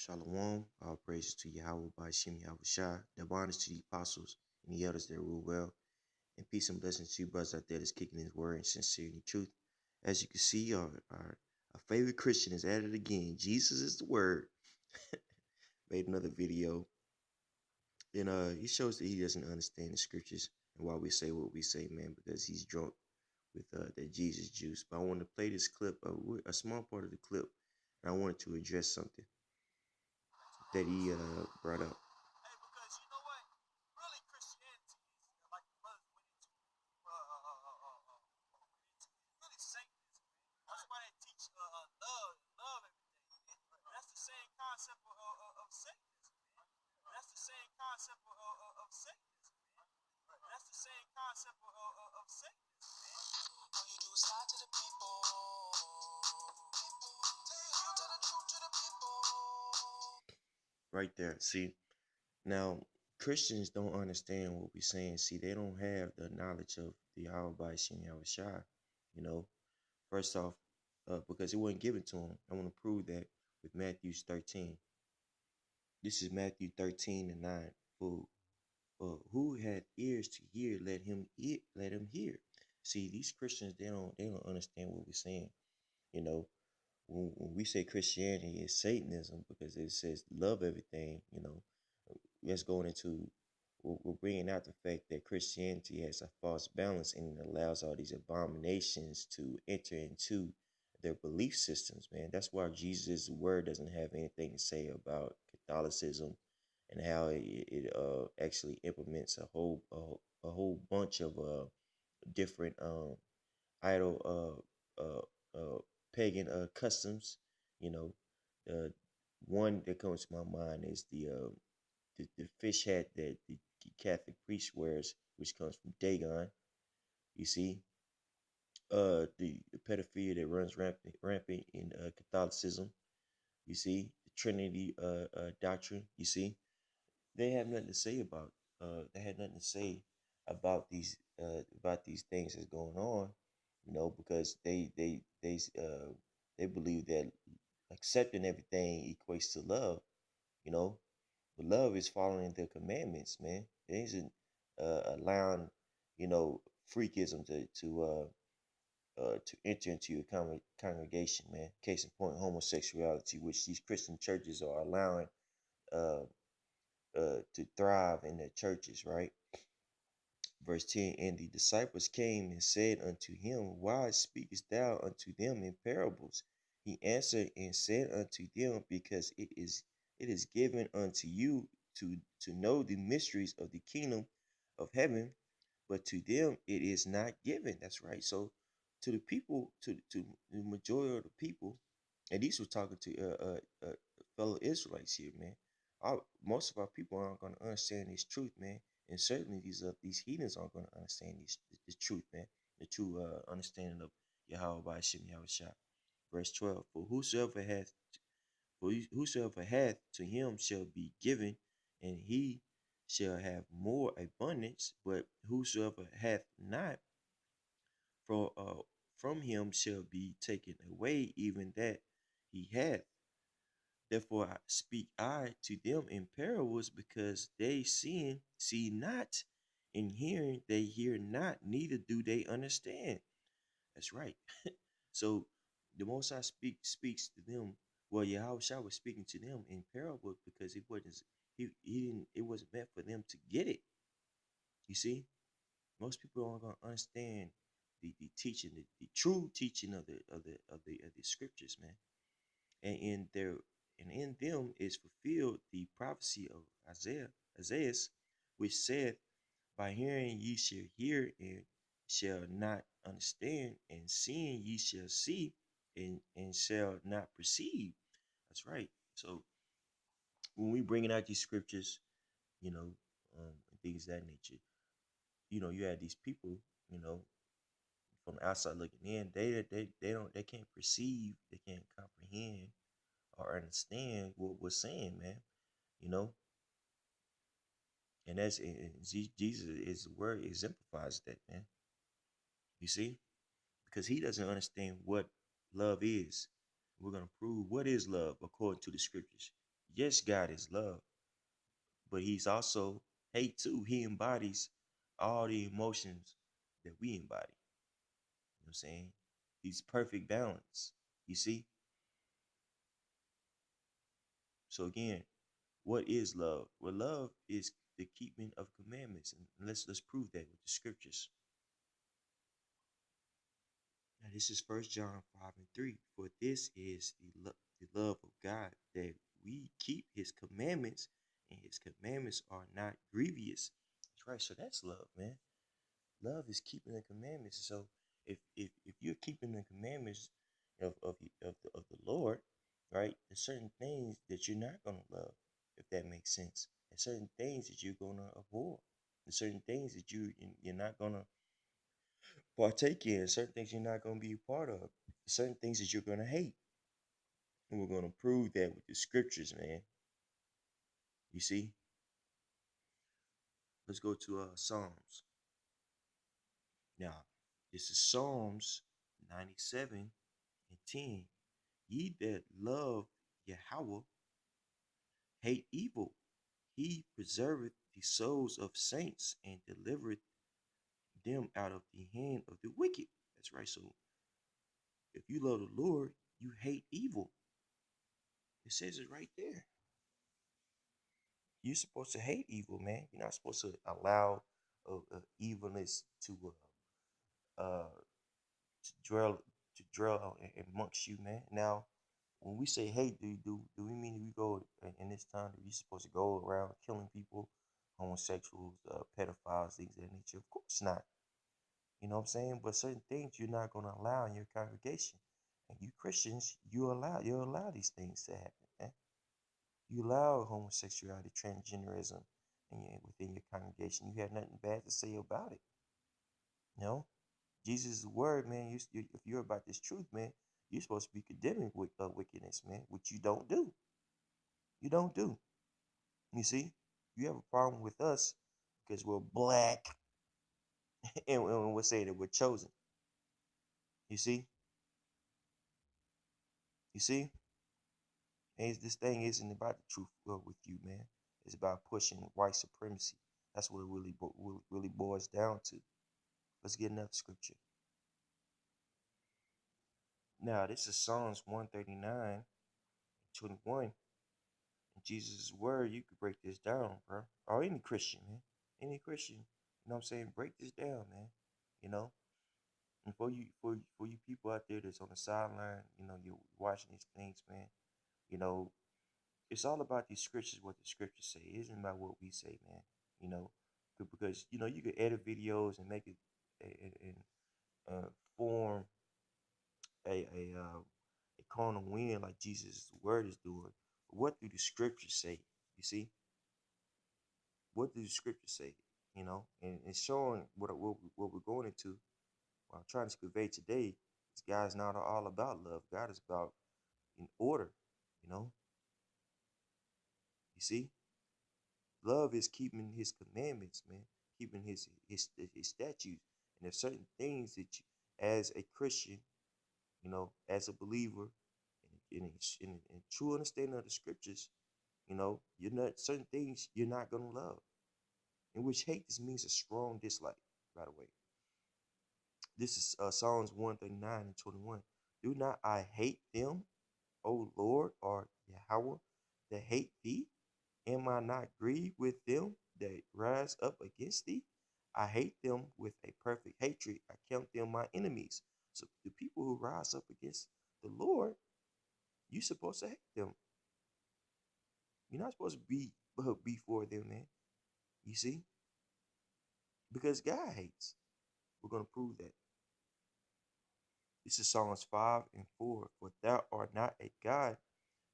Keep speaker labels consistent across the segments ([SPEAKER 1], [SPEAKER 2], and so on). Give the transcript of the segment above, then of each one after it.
[SPEAKER 1] Shalom, all praises to Yahweh by Shem Yahushua, double honors to the apostles and the elders that rule well, and peace and blessings to you brothers out there that's kicking his word in sincerity and truth. As you can see, our favorite Christian is at it again. Jesus is the word. Made another video, and he shows that he doesn't understand the scriptures and why we say what we say, man, because he's drunk with that Jesus juice. But I want to play this clip, a small part of the clip, and I wanted to address something that he brought up. Right there. See, now Christians don't understand what we're saying. See, they don't have the knowledge of the Yahweh by Shem Yahushua. You know, first off, because it wasn't given to them. I want to prove that with Matthew 13. This is Matthew 13 and 9. For who had ears to hear, let him hear. See, these Christians, they don't understand what we're saying. You know, when we say Christianity is Satanism because it says love everything, that's going into, we're bringing out the fact that Christianity has a false balance and it allows all these abominations to enter into their belief systems, man. That's why Jesus' word doesn't have anything to say about Catholicism and how it actually implements a whole bunch of different idol pagan customs. You know, the one that comes to my mind is the fish hat that the Catholic priest wears, which comes from Dagon. You see, the pedophilia that runs rampant in Catholicism. You see, the Trinity doctrine. You see, they have nothing to say about. They had nothing to say about these things that's going on. Because they believe that accepting everything equates to love. You know, but love is following the commandments, man. It isn't allowing, freakism to enter into your congregation, man. Case in point, homosexuality, which these Christian churches are allowing uh, to thrive in their churches, right? Verse 10, and the disciples came and said unto him, why speakest thou unto them in parables? He answered and said unto them, because it is given unto you to know the mysteries of the kingdom of heaven, but to them it is not given. That's right. So to the people, to the majority of the people, and these were talking to fellow Israelites here, man. Most of our people aren't going to understand this truth, man, and certainly these heathens aren't going to understand the truth, man, the true understanding of Yahweh by Shem Yahushua. Verse 12: For whosoever hath to him shall be given, and he shall have more abundance. But whosoever hath not, for from him shall be taken away even that he hath. Therefore speak I to them in parables, because they seeing see not, and hearing they hear not, neither do they understand. That's right. So the Most High speaks to them. Well, Yahweh was speaking to them in parables because he didn't, it wasn't meant for them to get it. You see, most people aren't gonna understand the teaching, the true teaching of the scriptures, man. And in them is fulfilled the prophecy of Isaiah, which saith, by hearing ye shall hear and shall not understand, and seeing ye shall see and shall not perceive. That's right. So when we bringing out these scriptures, and things of that nature, you have these people, from the outside looking in, they can't perceive, they can't comprehend or understand what we're saying, man. You know, and Jesus is the word exemplifies that, man. You see, because he doesn't understand what love is. We're gonna prove what is love according to the scriptures. Yes, God is love, but he's also hate too. He embodies all the emotions that we embody. You know what I'm saying? He's perfect balance. You see? So again, what is love? Well, love is the keeping of commandments. And let's prove that with the scriptures. Now this is First John 5:3. For this is the love of God, that we keep his commandments, and his commandments are not grievous. That's right. So that's love, man. Love is keeping the commandments. So if you're keeping the commandments of the Lord, right? There's certain things that you're not gonna love, if that makes sense. There's certain things that you're gonna avoid. There's certain things that you're not gonna partake in. Certain things you're not gonna be a part of. Certain things that you're gonna hate. And we're gonna prove that with the scriptures, man. You see? Let's go to Psalms. Now, this is Psalms 97 and 10. Ye that love Yahweh hate evil. He preserveth the souls of saints and delivereth them out of the hand of the wicked. That's right. So if you love the Lord, you hate evil. It says it right there. You're supposed to hate evil, man. You're not supposed to allow evilness uh, to dwell amongst you, man. Now, when we say hate, do we mean we go in this time that we supposed to go around killing people, homosexuals, pedophiles, things of that nature? Of course not. You know what I'm saying? But certain things you're not going to allow in your congregation, and you Christians, you allow these things to happen, man. You allow homosexuality, transgenderism, within your congregation. You have nothing bad to say about it. You know, Jesus' word, man. If you're about this truth, man, you're supposed to be condemning wickedness, man, which you don't do. You don't do. You see, you have a problem with us because we're black and we're saying that we're chosen. You see, you see, and this thing isn't about the truth with you, man. It's about pushing white supremacy. That's what it really boils down to. Let's get another scripture. Now, this is Psalms 139:21. In Jesus' word, you could break this down, bro. Or any Christian, man. Any Christian. You know what I'm saying? Break this down, man. You know? And for you people out there that's on the sideline, you're watching these things, man. You know, it's all about these scriptures, what the scriptures say. It isn't about what we say, man. You know, because you can edit videos and make it and form a carnal wind like Jesus' word is doing. But what do the scriptures say? You see, what do the scriptures say? And it's showing what we're going into. What I'm trying to convey today is God's not all about love. God is about in order. You know, you see, love is keeping His commandments, man, keeping His statutes, and there's certain things that you, as a Christian, as a believer, in true understanding of the scriptures, you're not certain things you're not gonna love. In which hate just means a strong dislike. By the way, this is Psalms 139:21. Do not I hate them, O Lord, or Yahweh, that hate thee? Am I not grieved with them that rise up against thee? I hate them with a perfect hatred. I count them my enemies. So the people who rise up against the Lord, you're supposed to hate them. You're not supposed to be for them, man. You see? Because God hates. We're going to prove that. This is Psalms 5:4. For thou art not a God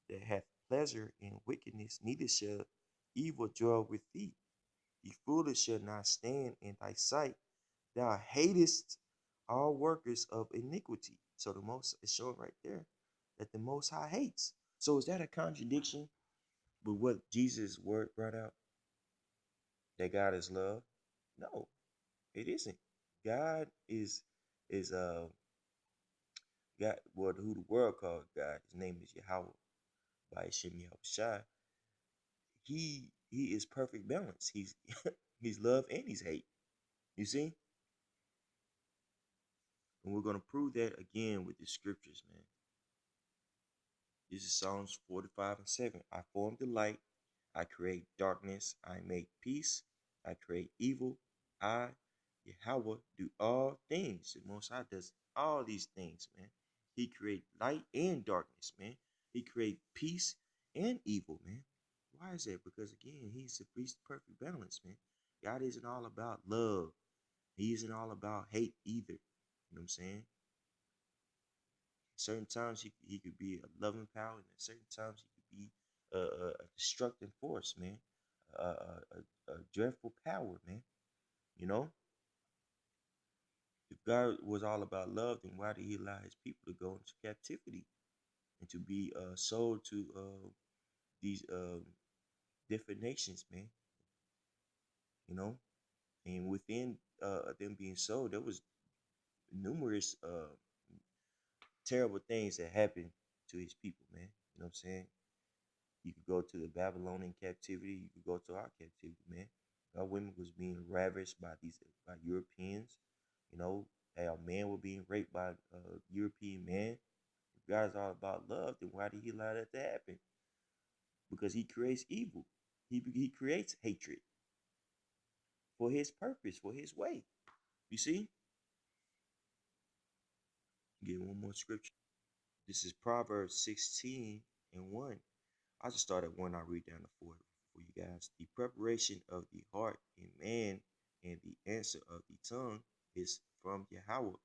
[SPEAKER 1] that hath pleasure in wickedness, neither shall evil dwell with thee. The foolish shall not stand in thy sight. Thou hatest all workers of iniquity. So the most is showing right there that the Most High hates. So is that a contradiction with what Jesus' word brought out? That God is love? No, it isn't. God is God, well, who the world called God. His name is Yahweh by Hashem Yahushua. he is perfect balance. He's love and he's hate. You see, and we're gonna prove that again with the scriptures, man. This is Psalms 45:7. I form the light, I create darkness, I make peace, I create evil. I, Yahweh, do all things. The Most High does all these things, man. He create light and darkness, man. He create peace and evil, man. Why is that? Because again, he's perfect balance, man. God isn't all about love. He isn't all about hate either. You know what I'm saying? Certain times he could be a loving power, and at certain times he could be a destructive force, man. A dreadful power, man. You know, if God was all about love, then why did He allow His people to go into captivity and to be sold to these different nations, man? You know, and within them being sold, there was numerous terrible things that happened to His people, man. You know what I'm saying? You could go to the Babylonian captivity. You could go to our captivity, man. Our women was being ravished by Europeans. You know, our men were being raped by European men. If God's all about love, then why did He allow that to happen? Because He creates evil. He creates hatred for His purpose, for His way. You see? Get one more scripture. This is Proverbs 16:1. I just start at one. I'll read down to four for you guys. The preparation of the heart in man and the answer of the tongue is from Yahweh.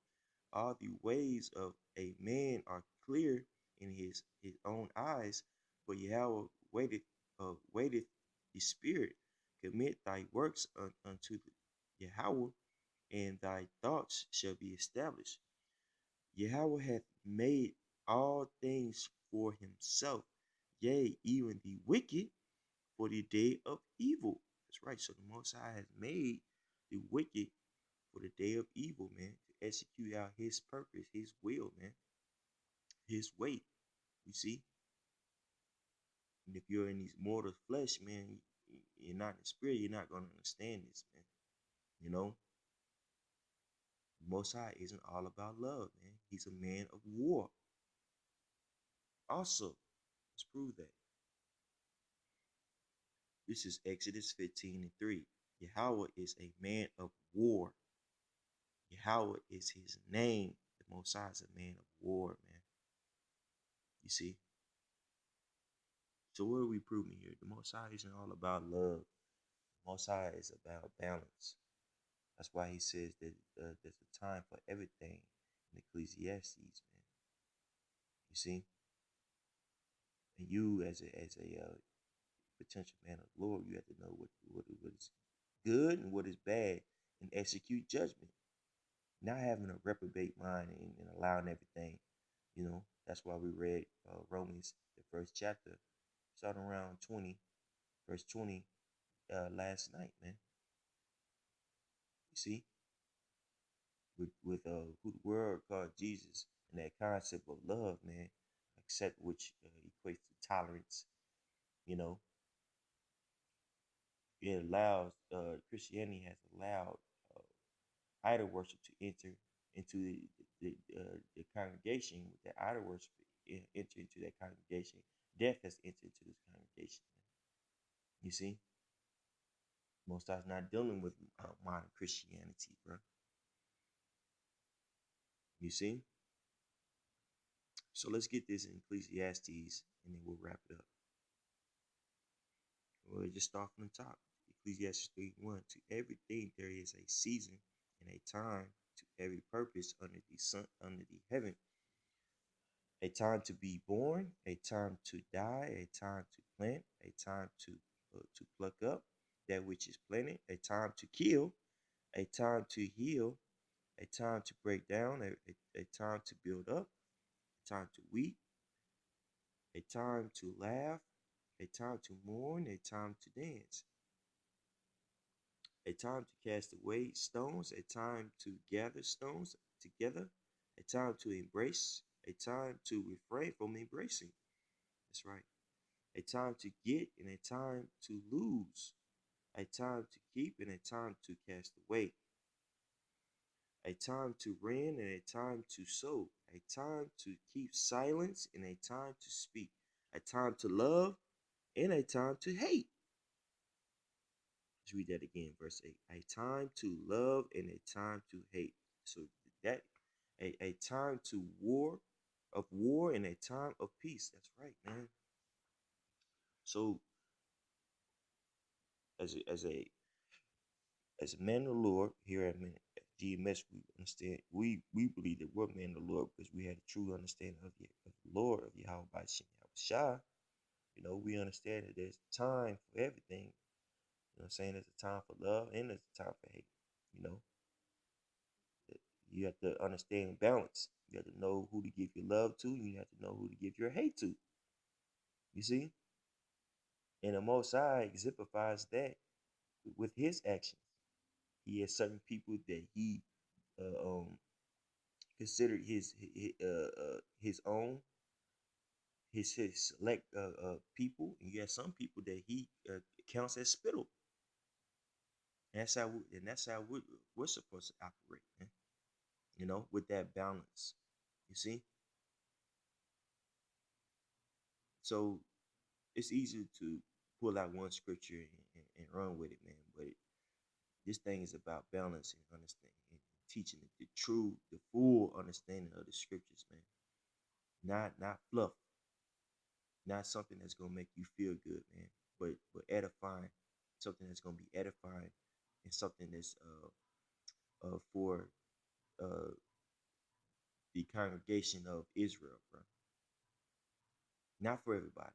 [SPEAKER 1] All the ways of a man are clear in his own eyes, but Yahweh waiteth the spirit. Commit thy works unto Yahweh, and thy thoughts shall be established. Yahweh hath made all things for himself, yea, even the wicked for the day of evil. That's right. So the Most High has made the wicked for the day of evil, man, to execute out His purpose, His will, man, His way. You see? And if you're in these mortal flesh, man, you're not in the spirit, you're not going to understand this, man. You know? The Most High isn't all about love, man. He's a man of war. Also, let's prove that. This is Exodus 15:3. Yahweh is a man of war. Yahweh is his name. The Most High is a man of war, man. You see? So what are we proving here? The Most High isn't all about love. The Most High is about balance. That's why he says that there's a time for everything in Ecclesiastes, man. You see? And you, as a potential man of the Lord, you have to know what is good and what is bad and execute judgment. Not having a reprobate mind and allowing everything. You know, that's why we read Romans, the first chapter, starting around 20, verse 20, last night, man. You see, with who the world called Jesus and that concept of love, man, except which equates to tolerance. You know, it allows Christianity has allowed idol worship to enter into the congregation. With the idol worship enter into that congregation, death has entered into this congregation. You see, most times not dealing with modern Christianity, bro. You see, so let's get this in Ecclesiastes, and then we'll wrap it up. We'll just start from the top. Ecclesiastes 3:1. To everything there is a season and a time to every purpose under the sun, under the heaven. A time to be born, a time to die, a time to plant, a time to pluck up that which is planted, a time to kill, a time to heal, a time to break down, a time to build up, a time to weep, a time to laugh, a time to mourn, a time to dance, a time to cast away stones, a time to gather stones together, a time to embrace, a time to refrain from embracing. That's right. A time to get and a time to lose. A time to keep and a time to cast away. A time to rend and a time to sow. A time to keep silence and a time to speak. A time to love and a time to hate. Let's read that again, verse 8. A time to love and a time to hate. So that a time to war and a time of peace. That's right, man. So as a man of the Lord here at GMS, we understand we believe that we're men of the Lord because we had a true understanding of the Lord of Yahweh by Shah. You know, we understand that there's time for everything. You know what I'm saying? There's a time for love and there's a time for hate. You know, you have to understand balance. You have to know who to give your love to, and you have to know who to give your hate to. You see? And the Most High exemplifies that with his actions. He has certain people that he um considered his own, his select people, and you have some people that he counts as spittle. And that's how we're supposed to operate, man. You know, with that balance. You see, so it's easy to pull out one scripture and run with it, man. But this thing is about balance and understanding and teaching the true, the full understanding of the scriptures, man. Not fluff, not something that's gonna make you feel good, man. But edifying, something that's gonna be edifying, and something that's for uh the congregation of Israel, bro. Not for everybody.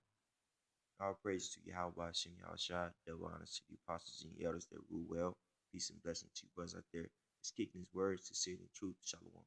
[SPEAKER 1] All praise to Yahweh Hashem Yahushua, double honors to the apostles and the elders that rule well. Peace and blessing to you brothers out there. Just kicking his words to say the truth. Shalom.